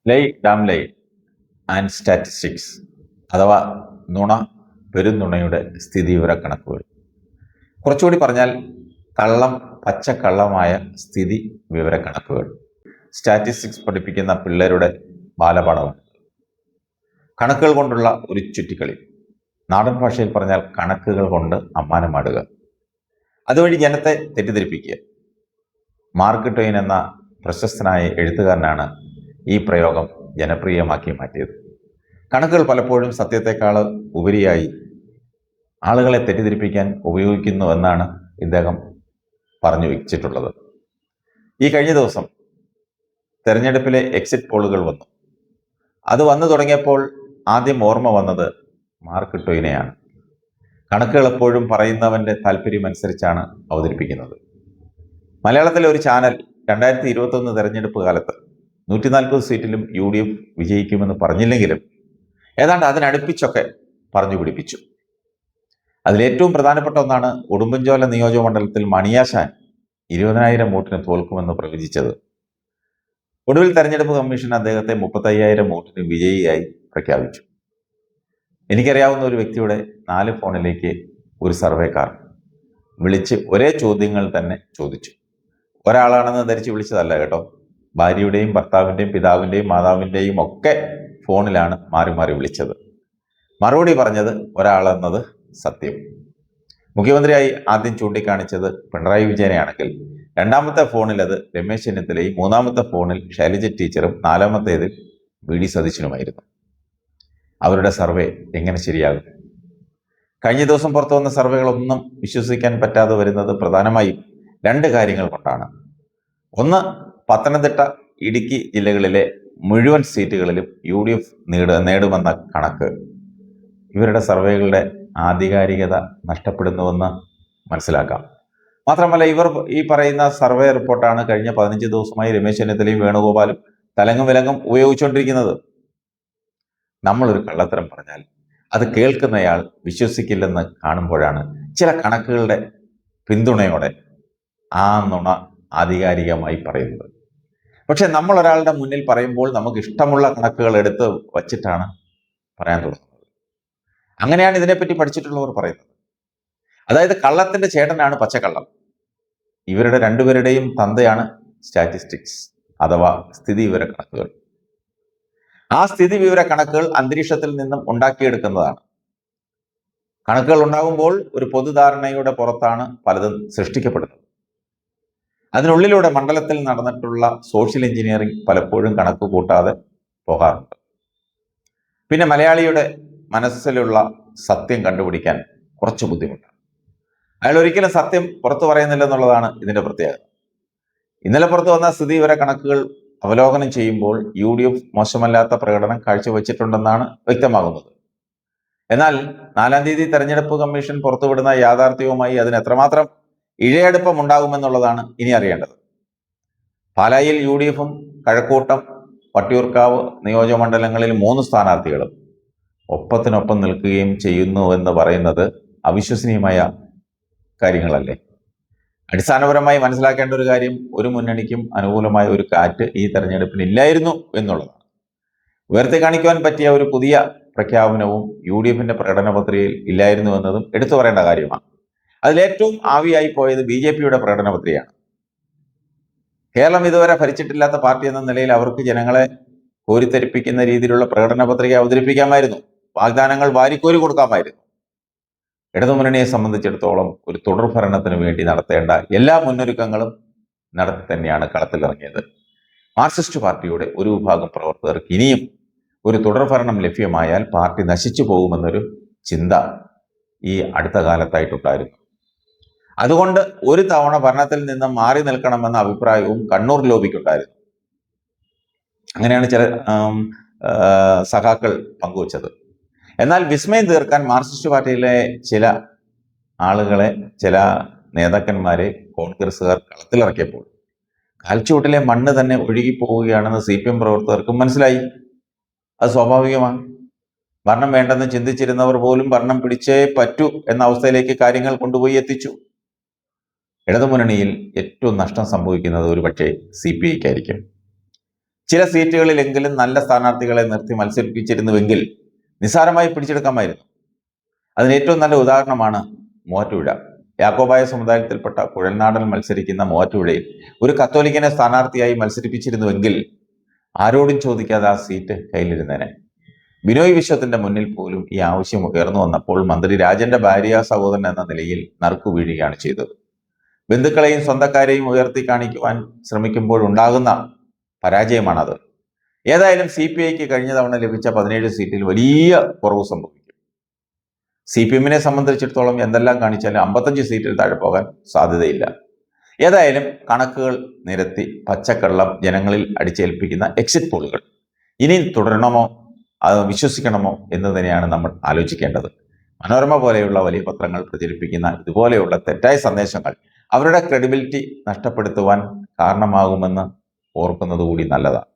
Lie damn lie and statistics അഥവാ നുണ പെരുന്നുണയുടെ സ്ഥിതിവിവരക്കണക്കുകൾ. കുറച്ചുകൂടി പറഞ്ഞാൽ കള്ളം പച്ചക്കള്ളമായ സ്ഥിതി വിവരക്കണക്കുകൾ. സ്റ്റാറ്റിസ്റ്റിക്സ് പഠിപ്പിക്കുന്ന പിള്ളേരുടെ ബാലപാഠമാണ്. കണക്കുകൾ കൊണ്ടുള്ള ഒരു ചുറ്റിക്കളി. നാടൻ ഭാഷയിൽ പറഞ്ഞാൽ കണക്കുകൾ കൊണ്ട് അമ്മാനമാടുക. അതുവഴി ജനത്തെ തെറ്റിദ്ധരിപ്പിക്കുക. മാർക്ക് ട്വെയിൻ എന്ന പ്രശസ്തനായ എഴുത്തുകാരനാണ് ഈ പ്രയോഗം ജനപ്രിയമാക്കി മാറ്റിയത്. കണക്കുകൾ പലപ്പോഴും സത്യത്തെക്കാൾ ഉപരിയായി ആളുകളെ തെറ്റിദ്ധരിപ്പിക്കാൻ ഉപയോഗിക്കുന്നു എന്നാണ് ഇദ്ദേഹം പറഞ്ഞു വെച്ചിട്ടുള്ളത്. ഈ കഴിഞ്ഞ ദിവസം തെരഞ്ഞെടുപ്പിലെ എക്സിറ്റ് പോളുകൾ വന്നു. അത് വന്നു തുടങ്ങിയപ്പോൾ ആദ്യം ഓർമ്മ വന്നത് മാർക്ക് ട്വെയിനെയാണ്. കണക്കുകൾ എപ്പോഴും പറയുന്നവന്റെ താല്പര്യമനുസരിച്ചാണ് അവതരിപ്പിക്കുന്നത്. മലയാളത്തിലെ ഒരു ചാനൽ 2021 തെരഞ്ഞെടുപ്പ് കാലത്ത് 140 സീറ്റിലും UDF വിജയിക്കുമെന്ന് പറഞ്ഞില്ലെങ്കിലും ഏതാണ്ട് അതിനടുപ്പിച്ചൊക്കെ പറഞ്ഞു പിടിപ്പിച്ചു. അതിലേറ്റവും പ്രധാനപ്പെട്ട ഒന്നാണ് ഉടുമ്പൻചോല നിയോജകമണ്ഡലത്തിൽ മണിയാശാൻ 20,000 വോട്ടിന് തോൽക്കുമെന്ന് പ്രവചിച്ചത്. ഒടുവിൽ തെരഞ്ഞെടുപ്പ് കമ്മീഷൻ അദ്ദേഹത്തെ 35,000 വോട്ടിന് വിജയിയായി പ്രഖ്യാപിച്ചു. എനിക്കറിയാവുന്ന ഒരു വ്യക്തിയുടെ 4 ഫോണിലേക്ക് ഒരു സർവേക്കാർ വിളിച്ച് ഒരേ ചോദ്യങ്ങൾ തന്നെ ചോദിച്ചു. ഒരാളാണെന്ന് ധരിച്ച് വിളിച്ചതല്ല കേട്ടോ. ഭാര്യയുടെയും ഭർത്താവിൻ്റെയും പിതാവിൻ്റെയും മാതാവിൻ്റെയും ഒക്കെ ഫോണിലാണ് മാറി മാറി വിളിച്ചത്. മറുപടി പറഞ്ഞത് ഒരാളെന്നത് സത്യം. മുഖ്യമന്ത്രിയായി ആദ്യം ചൂണ്ടിക്കാണിച്ചത് പിണറായി വിജയനെയാണെങ്കിൽ രണ്ടാമത്തെ ഫോണിൽ അത് രമേശ് ചെന്നിത്തലയും, മൂന്നാമത്തെ ഫോണിൽ ശൈലജ ടീച്ചറും, നാലാമത്തേതിൽ VD സതീശനുമായിരുന്നു. അവരുടെ സർവേ എങ്ങനെ ശരിയാകും? കഴിഞ്ഞ ദിവസം പുറത്തു വന്ന സർവേകളൊന്നും വിശ്വസിക്കാൻ പറ്റാതെ വരുന്നത് പ്രധാനമായും 2 കാര്യങ്ങൾ കൊണ്ടാണ്. ഒന്ന്, പത്തനംതിട്ട, ഇടുക്കി ജില്ലകളിലെ മുഴുവൻ സീറ്റുകളിലും UDF നേടുമെന്ന കണക്ക്. ഇവരുടെ സർവേകളുടെ ആധികാരികത നഷ്ടപ്പെടുന്നുവെന്ന് മനസ്സിലാക്കാം. മാത്രമല്ല, ഇവർ ഈ പറയുന്ന സർവേ റിപ്പോർട്ടാണ് കഴിഞ്ഞ 15 ദിവസമായി രമേശ് ചെന്നിത്തലയും വേണുഗോപാലും തലങ്ങും വിലങ്ങും ഉപയോഗിച്ചുകൊണ്ടിരിക്കുന്നത്. നമ്മളൊരു കള്ളത്തരം പറഞ്ഞാൽ അത് കേൾക്കുന്നയാൾ വിശ്വസിക്കില്ലെന്ന് കാണുമ്പോഴാണ് ചില കണക്കുകളുടെ പിന്തുണയോടെ ആ നുണ ആധികാരികമായി പറയുന്നത്. പക്ഷെ നമ്മൾ ഒരാളുടെ മുന്നിൽ പറയുമ്പോൾ നമുക്ക് ഇഷ്ടമുള്ള കണക്കുകൾ എടുത്ത് വച്ചിട്ടാണ് പറയാൻ തുടങ്ങുന്നത്. അങ്ങനെയാണ് ഇതിനെപ്പറ്റി പഠിച്ചിട്ടുള്ളവർ പറയുന്നത്. അതായത് കള്ളത്തിന്റെ ചേട്ടനാണ് പച്ചക്കള്ളം. ഇവരുടെ രണ്ടുപേരുടെയും തന്തയാണ് സ്റ്റാറ്റിസ്റ്റിക്സ് അഥവാ സ്ഥിതിവിവര കണക്കുകൾ. ആ സ്ഥിതിവിവര കണക്കുകൾ അന്തരീക്ഷത്തിൽ നിന്നും ഉണ്ടാക്കിയെടുക്കുന്നതാണ്. കണക്കുകൾ ഉണ്ടാകുമ്പോൾ ഒരു പൊതുധാരണയുടെ പുറത്താണ് പലതും സൃഷ്ടിക്കപ്പെടുന്നത്. അതിനുള്ളിലൂടെ മണ്ഡലത്തിൽ നടന്നിട്ടുള്ള സോഷ്യൽ എഞ്ചിനീയറിംഗ് പലപ്പോഴും കണക്ക് കൂട്ടാതെ പോകാറുണ്ട്. പിന്നെ മലയാളിയുടെ മനസ്സിലുള്ള സത്യം കണ്ടുപിടിക്കാൻ കുറച്ച് ബുദ്ധിമുട്ടാണ്. അയാൾ ഒരിക്കലും സത്യം പുറത്തു പറയുന്നില്ല എന്നുള്ളതാണ് ഇതിന്റെ പ്രത്യേകത. ഇന്നലെ പുറത്തു വന്ന സ്ഥിതിവിവര കണക്കുകൾ അവലോകനം ചെയ്യുമ്പോൾ UDF മോശമല്ലാത്ത പ്രകടനം കാഴ്ചവെച്ചിട്ടുണ്ടെന്നാണ് വ്യക്തമാകുന്നത്. എന്നാൽ 4-ാം തീയതി തെരഞ്ഞെടുപ്പ് കമ്മീഷൻ പുറത്തുവിടുന്ന യാഥാർത്ഥ്യവുമായി അതിന് എത്രമാത്രം ഇഴയടുപ്പം ഉണ്ടാകുമെന്നുള്ളതാണ് ഇനി അറിയേണ്ടത്. പാലായിൽ UDFും കഴക്കൂട്ടം, വട്ടിയൂർക്കാവ് നിയോജകമണ്ഡലങ്ങളിൽ 3 സ്ഥാനാർത്ഥികളും ഒപ്പത്തിനൊപ്പം നിൽക്കുകയും ചെയ്യുന്നു എന്ന് പറയുന്നത് അവിശ്വസനീയമായ കാര്യങ്ങളല്ലേ? അടിസ്ഥാനപരമായി മനസ്സിലാക്കേണ്ട ഒരു കാര്യം, ഒരു മുന്നണിക്കും അനുകൂലമായ ഒരു കാറ്റ് ഈ തെരഞ്ഞെടുപ്പിന് ഇല്ലായിരുന്നു എന്നുള്ളതാണ്. ഉയർത്തി കാണിക്കുവാൻ പറ്റിയ ഒരു പുതിയ പ്രഖ്യാപനവും UDFിന്റെ പ്രകടന പത്രികയിൽ ഇല്ലായിരുന്നു എന്നതും എടുത്തു പറയേണ്ട കാര്യമാണ്. അതിലേറ്റവും ആവിയായി പോയത് BJPയുടെ പ്രകടന പത്രികയാണ്. കേരളം ഇതുവരെ ഭരിച്ചിട്ടില്ലാത്ത പാർട്ടി എന്ന നിലയിൽ അവർക്ക് ജനങ്ങളെ കോരിത്തെരിപ്പിക്കുന്ന രീതിയിലുള്ള പ്രകടന പത്രിക അവതരിപ്പിക്കാമായിരുന്നു. വാഗ്ദാനങ്ങൾ വാരിക്കോരി കൊടുക്കാമായിരുന്നു. ഇടതുമുന്നണിയെ സംബന്ധിച്ചിടത്തോളം ഒരു തുടർ ഭരണത്തിന് വേണ്ടി നടത്തേണ്ട എല്ലാ മുന്നൊരുക്കങ്ങളും നടത്തി തന്നെയാണ് കളത്തിലിറങ്ങിയത്. മാർക്സിസ്റ്റ് പാർട്ടിയുടെ ഒരു വിഭാഗം പ്രവർത്തകർക്ക് ഇനിയും ഒരു തുടർ ഭരണം ലഭ്യമായാൽ പാർട്ടി നശിച്ചു പോകുമെന്നൊരു ചിന്ത ഈ അടുത്ത കാലത്തായിട്ടുണ്ടായിരുന്നു. അതുകൊണ്ട് ഒരു തവണ ഭരണത്തിൽ നിന്ന് മാറി നിൽക്കണമെന്ന അഭിപ്രായവും കണ്ണൂർ ലോബിക്കുണ്ടായിരുന്നു. അങ്ങനെയാണ് ചില സഖാക്കൾ പങ്കുവച്ചത്. എന്നാൽ വിസ്മയം തീർക്കാൻ മാർക്സിസ്റ്റ് പാർട്ടിയിലെ ചില ആളുകളെ, ചില നേതാക്കന്മാരെ കോൺഗ്രസ്സുകാർ കളത്തിലിറക്കിയപ്പോൾ കാൽച്ചുവട്ടിലെ മണ്ണ് തന്നെ ഒഴുകിപ്പോവുകയാണെന്ന് CPM പ്രവർത്തകർക്കും മനസ്സിലായി. അത് സ്വാഭാവികമാണ്. ഭരണം വേണ്ടെന്ന് ചിന്തിച്ചിരുന്നവർ പോലും ഭരണം പിടിച്ചേ പറ്റൂ എന്ന അവസ്ഥയിലേക്ക് കാര്യങ്ങൾ കൊണ്ടുപോയി എത്തിച്ചു. ഇടതുമുന്നണിയിൽ ഏറ്റവും നഷ്ടം സംഭവിക്കുന്നത് ഒരുപക്ഷെ CPIക്കായിരിക്കും. ചില സീറ്റുകളിലെങ്കിലും നല്ല സ്ഥാനാർത്ഥികളെ നിർത്തി മത്സരിപ്പിച്ചിരുന്നുവെങ്കിൽ നിസ്സാരമായി പിടിച്ചെടുക്കാമായിരുന്നു. അതിന് ഏറ്റവും നല്ല ഉദാഹരണമാണ് മൂവാറ്റുപുഴ. യാക്കോബായ സമുദായത്തിൽപ്പെട്ട കുഴൽനാടൻ മത്സരിക്കുന്ന മൂവാറ്റുപുഴയിൽ ഒരു കത്തോലിക്കനെ സ്ഥാനാർത്ഥിയായി മത്സരിപ്പിച്ചിരുന്നുവെങ്കിൽ ആരോടും ചോദിക്കാതെ ആ സീറ്റ് കയ്യിലിരുന്നേനെ. ബിനോയ് വിശ്വത്തിന്റെ മുന്നിൽ പോലും ഈ ആവശ്യം ഉയർന്നു വന്നപ്പോൾ മന്ത്രി രാജന്റെ ഭാര്യ സഹോദരൻ എന്ന നിലയിൽ നറുക്കു വീഴുകയാണ് ചെയ്തത്. ബന്ധുക്കളെയും സ്വന്തക്കാരെയും ഉയർത്തി കാണിക്കുവാൻ ശ്രമിക്കുമ്പോഴുണ്ടാകുന്ന പരാജയമാണത്. ഏതായാലും CPIക്ക് കഴിഞ്ഞ തവണ ലഭിച്ച 17 സീറ്റിൽ വലിയ കുറവ് സംഭവിക്കും. CPMനെ സംബന്ധിച്ചിടത്തോളം എന്തെല്ലാം കാണിച്ചാലും 55 സീറ്റിൽ താഴെ പോകാൻ സാധ്യതയില്ല. ഏതായാലും കണക്കുകൾ നിരത്തി പച്ചക്കള്ളം ജനങ്ങളിൽ അടിച്ചേൽപ്പിക്കുന്ന എക്സിറ്റ് പോളുകൾ ഇനി തുടരണമോ അത് വിശ്വസിക്കണമോ എന്ന് തന്നെയാണ് നമ്മൾ ആലോചിക്കേണ്ടത്. മനോരമ പോലെയുള്ള വലിയ പത്രങ്ങൾ പ്രചരിപ്പിക്കുന്ന ഇതുപോലെയുള്ള തെറ്റായ സന്ദേശങ്ങൾ അവരുടെ ക്രെഡിബിലിറ്റി നഷ്ടപ്പെടുത്തുവാൻ കാരണമാകുമെന്ന് ഓർക്കുന്നത് കൂടി നല്ലതാണ്.